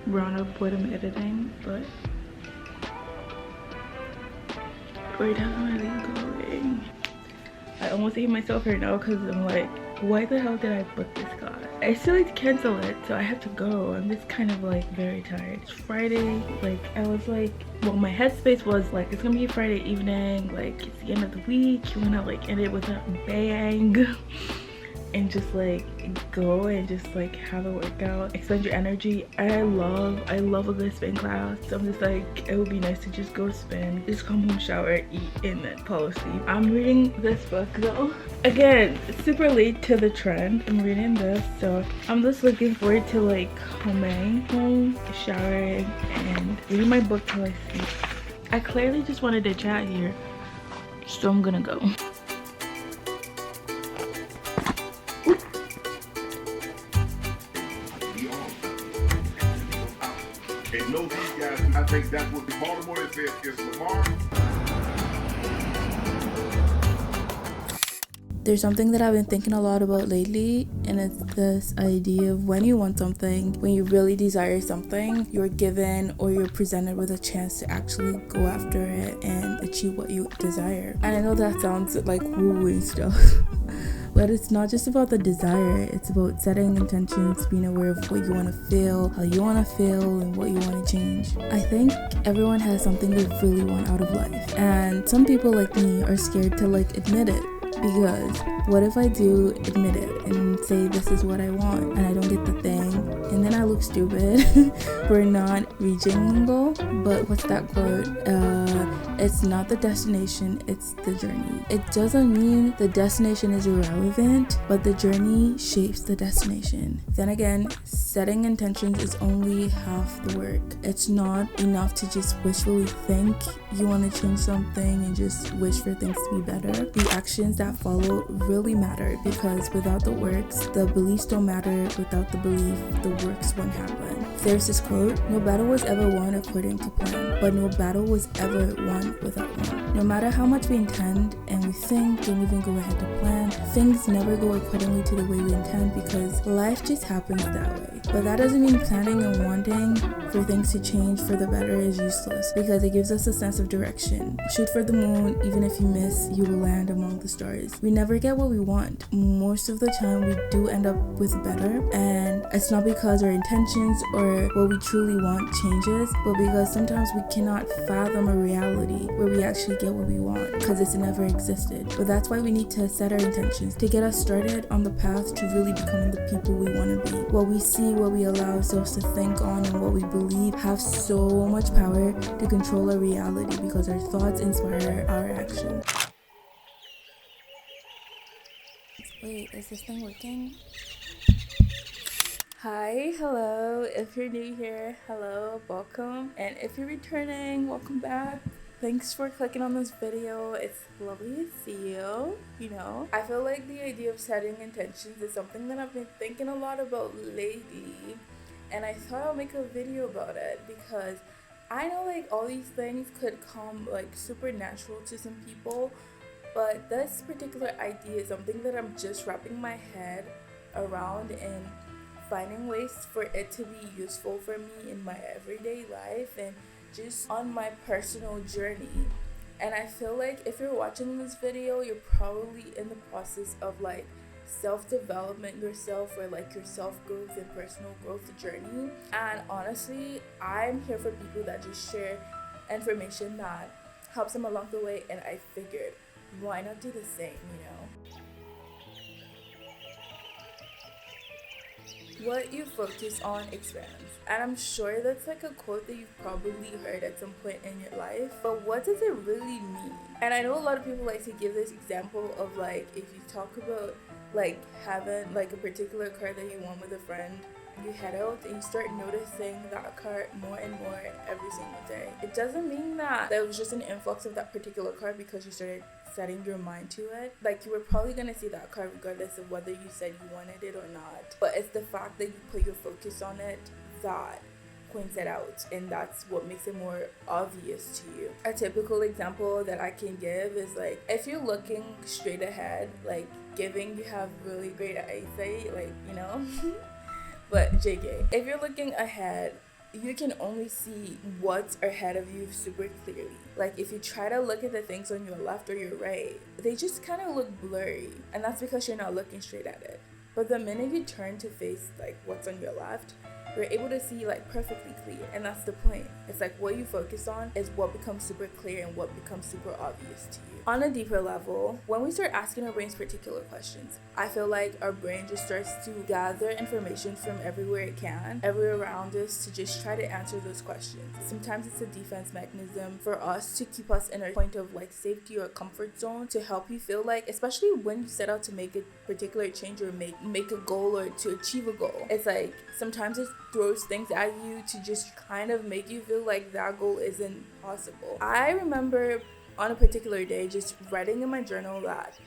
round up what I'm editing, but we're definitely going. I almost hate myself right now because I'm like, why the hell did I book this class? I still need to cancel it, so I have to go. I'm just kind of like very tired. It's Friday, like I was like, well, my headspace was like, it's gonna be Friday evening, like it's the end of the week, you wanna like end it with a bang. And just like go and just like have a workout, expend your energy. I love a good spin class, so I'm just like, it would be nice to just go spin, just come home, shower, eat, and then fall asleep. I'm reading this book though, again, super late to the trend. I'm reading this, so I'm just looking forward to like coming home, showering, and reading my book till I sleep. I clearly just wanted to chat here, so I'm gonna go. And know these guys, I think that's what Baltimore is Lamar. There's something that I've been thinking a lot about lately, and it's this idea of when you want something, when you really desire something, you're given or you're presented with a chance to actually go after it and achieve what you desire. And I know that sounds like woo and stuff, but it's not just about the desire, it's about setting intentions, being aware of what you want to feel, how you want to feel, and what you want to change. I think everyone has something they really want out of life, and some people like me are scared to like admit it. Because what if I do admit it and say this is what I want and I don't get the thing, and then I look stupid for not reaching one goal? But what's that quote? It's not the destination, it's the journey. It doesn't mean the destination is irrelevant, but the journey shapes the destination. Then again, setting intentions is only half the work. It's not enough to just wishfully think you want to change something and just wish for things to be better. The actions that follow really matter, because without the works, the beliefs don't matter. Without the belief, the works won't happen. There's this quote: no battle was ever won according to plan, but no battle was ever won without one. No matter how much we intend and we think and even go ahead to plan, things never go accordingly to the way we intend, because life just happens that way. But that doesn't mean planning and wanting for things to change for the better is useless, because it gives us a sense of direction. Shoot for the moon, even if you miss, you will land among the stars. We never get what we want. Most of the time we do end up with better, and it's not because our intentions or what we truly want changes, but because sometimes we cannot fathom a reality where we actually get what we want, because it's never existed. But that's why we need to set our intentions to get us started on the path to really becoming the people we want to be. What we see, what we allow ourselves to think on, and what we believe have so much power to control our reality, because our thoughts inspire our actions. Wait, is this thing working? Hi, hello. If you're new here, hello, welcome. And if you're returning, welcome back. Thanks for clicking on this video. It's lovely to see you. I feel like the idea of setting intentions is something that I've been thinking a lot about lately. And I thought I'll make a video about it, because I know like all these things could come like supernatural to some people, but this particular idea is something that I'm just wrapping my head around and finding ways for it to be useful for me in my everyday life and just on my personal journey. And I feel like if you're watching this video, you're probably in the process of like self-development yourself, or like your self-growth and personal growth journey. And honestly, I'm here for people that just share information that helps them along the way, and I figured, why not do the same? What you focus on expands. And I'm sure that's like a quote that you've probably heard at some point in your life, but what does it really mean? And I know a lot of people like to give this example of like, if you talk about like having like a particular car that you want with a friend, you head out and you start noticing that car more and more every single day. It doesn't mean that there was just an influx of that particular car because you started setting your mind to it. Like, you were probably gonna see that car regardless of whether you said you wanted it or not. But it's the fact that you put your focus on it that points it out, and that's what makes it more obvious to you. A typical example that I can give is like, if you're looking straight ahead, like giving you have really great eyesight, like but JK, if you're looking ahead, you can only see what's ahead of you super clearly. Like if you try to look at the things on your left or your right, they just kind of look blurry, and that's because you're not looking straight at it. But the minute you turn to face like what's on your left, you're able to see like perfectly clear, and that's the point. It's like what you focus on is what becomes super clear and what becomes super obvious to you. On a deeper level, when we start asking our brains particular questions, I feel like our brain just starts to gather information from everywhere it can, everywhere around us, to just try to answer those questions. Sometimes it's a defense mechanism for us to keep us in a point of like safety or comfort zone, to help you feel like, especially when you set out to make a particular change or make a goal or to achieve a goal, it's like sometimes it throws things at you to just kind of make you feel like that goal isn't possible. I remember on a particular day just writing in my journal that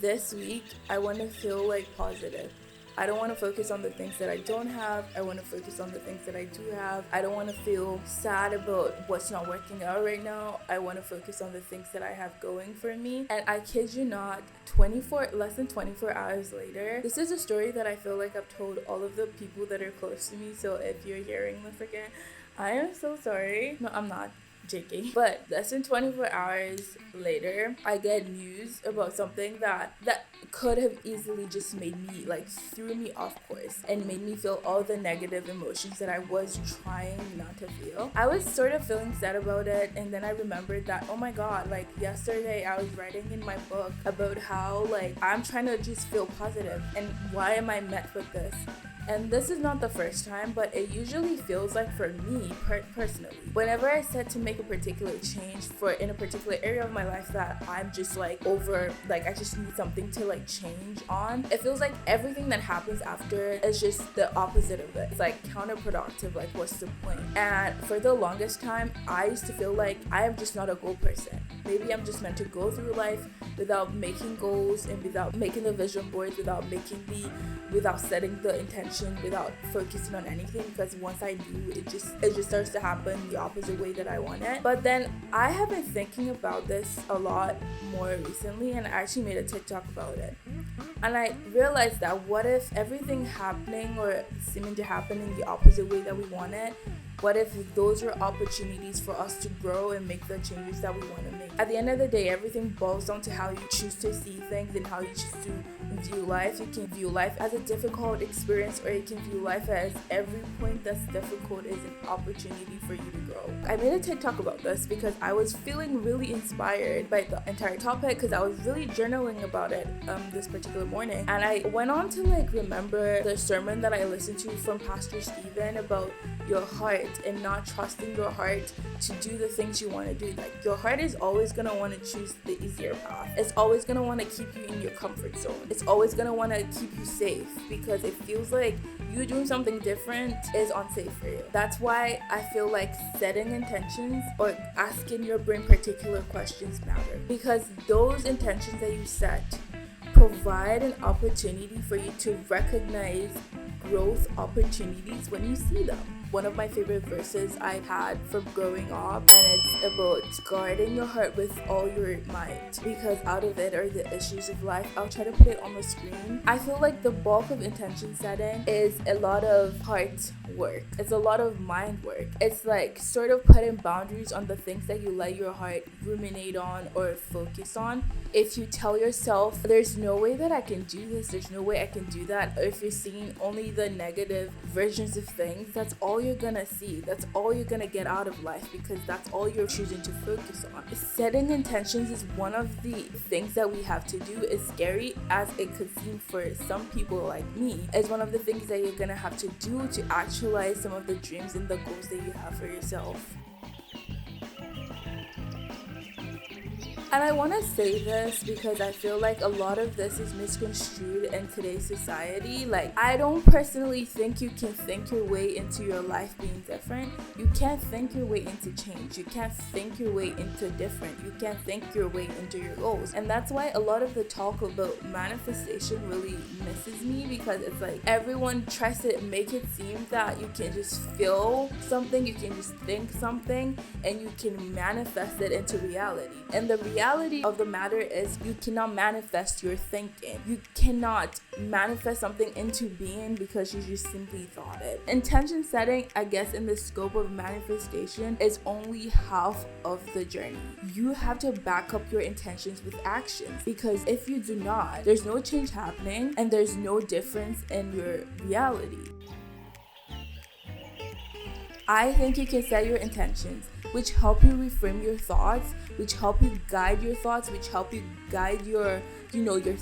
this week I want to feel like positive. I don't want to focus on the things that I don't have. I want to focus on the things that I do have. I don't want to feel sad about what's not working out right now. I want to focus on the things that I have going for me. And I kid you not, less than 24 hours later, this is a story that I feel like I've told all of the people that are close to me. So if you're hearing this again, I am so sorry. No, I'm not. JK. But less than 24 hours later, I get news about something that could have easily just made me, like, threw me off course and made me feel all the negative emotions that I was trying not to feel. I was sort of feeling sad about it, and then I remembered that, oh my god, like, yesterday I was writing in my book about how, like, I'm trying to just feel positive, and why am I met with this? And this is not the first time, but it usually feels like for me personally, whenever I set to make a particular change in a particular area of my life that I'm just like over, like I just need something to like change on, it feels like everything that happens after is just the opposite of it. It's like counterproductive, like what's the point? And for the longest time, I used to feel like I am just not a goal person. Maybe I'm just meant to go through life without making goals and without making the vision board, without setting the intention, without focusing on anything, because once I do, it just starts to happen the opposite way that I want it. But then I have been thinking about this a lot more recently, and I actually made a TikTok about it. And I realized that what if everything happening or seeming to happen in the opposite way that we want it? What if those are opportunities for us to grow and make the changes that we want to make? At the end of the day, everything boils down to how you choose to see things and how you choose to view life. You can view life as a difficult experience, or you can view life as every point that's difficult is an opportunity for you to grow. I made a TikTok about this because I was feeling really inspired by the entire topic, because I was really journaling about it this particular morning. And I went on to like remember the sermon that I listened to from Pastor Stephen about your heart and not trusting your heart to do the things you want to do. Like, your heart is always going to want to choose the easier path. It's always going to want to keep you in your comfort zone. It's always going to want to keep you safe, because it feels like you doing something different is unsafe for you. That's why I feel like setting intentions or asking your brain particular questions matter, because those intentions that you set provide an opportunity for you to recognize growth opportunities when you see them. One of my favorite verses I had from growing up, and it's about guarding your heart with all your might, because out of it are the issues of life. I'll try to put it on the screen. I feel like the bulk of intention setting is a lot of heart work. It's a lot of mind work. It's like sort of putting boundaries on the things that you let your heart ruminate on or focus on. If you tell yourself, there's no way that I can do this, there's no way I can do that, or if you're seeing only the negative versions of things, that's all you're gonna see. That's all you're gonna get out of life, because that's all you're choosing to focus on. Setting intentions is one of the things that we have to do. As scary as it could seem for some people like me, is one of the things that you're gonna have to do to actualize some of the dreams and the goals that you have for yourself. And I want to say this because I feel like a lot of this is misconstrued in today's society. Like, I don't personally think you can think your way into your life being different. You can't think your way into change. You can't think your way into different. You can't think your way into your goals. And that's why a lot of the talk about manifestation really misses me, because it's like everyone tries to make it seem that you can just feel something, you can just think something, and you can manifest it into reality. And the reality reality of the matter is you cannot manifest your thinking. You cannot manifest something into being because you just simply thought it. Intention setting, I guess, in the scope of manifestation is only half of the journey. You have to back up your intentions with actions, because if you do not, there's no change happening and there's no difference in your reality. I think you can set your intentions, which help you reframe your thoughts, which help you guide your thoughts, which help you guide your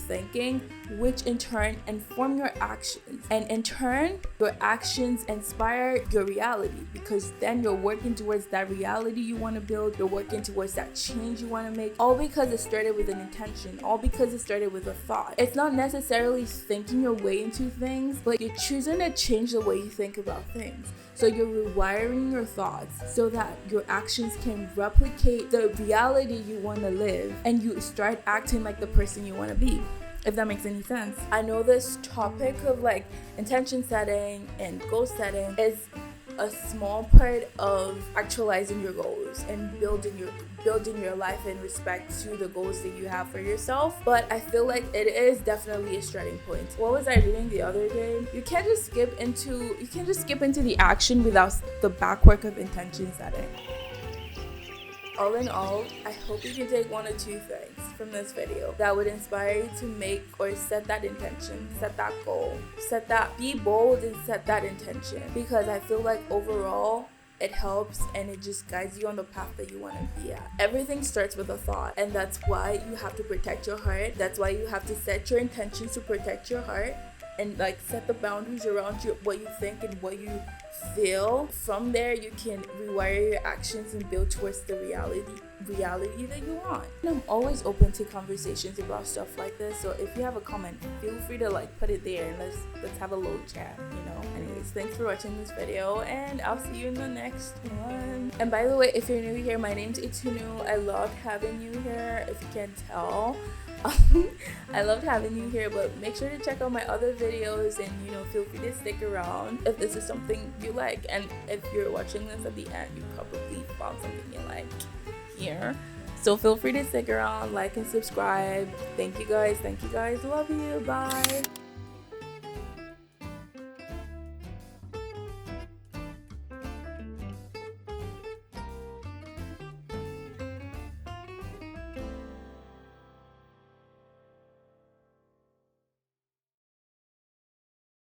thinking, which in turn inform your actions. And in turn, your actions inspire your reality, because then you're working towards that reality you want to build, you're working towards that change you want to make, all because it started with an intention, all because it started with a thought. It's not necessarily thinking your way into things, but you're choosing to change the way you think about things. So you're rewiring your thoughts so that your actions can replicate the reality you want to live, and you start acting like the person you want to be, if that makes any sense. I know this topic of like intention setting and goal setting is a small part of actualizing your goals and building your life in respect to the goals that you have for yourself. But I feel like it is definitely a starting point. What was I reading the other day? You can't just skip into the action without the back work of intention setting. All in all, I hope you can take one or two things from this video that would inspire you to make or set that intention, set that goal, be bold and set that intention, because I feel like overall it helps and it just guides you on the path that you want to be at. Everything starts with a thought, and that's why you have to protect your heart. That's why you have to set your intentions to protect your heart and like set the boundaries around what you think and what you feel. From there, you can rewire your actions and build towards the reality that you want. And I'm always open to conversations about stuff like this, so if you have a comment, feel free to like put it there and let's have a little chat, Anyways, thanks for watching this video, and I'll see you in the next one. And by the way, if you're new here, my name's Itunu. I love having you here, if you can tell. I loved having you here, but make sure to check out my other videos, and feel free to stick around if this is something you like. And if you're watching this at the end, you probably found something you like here, so feel free to stick around, like and subscribe. Thank you guys, love you, bye.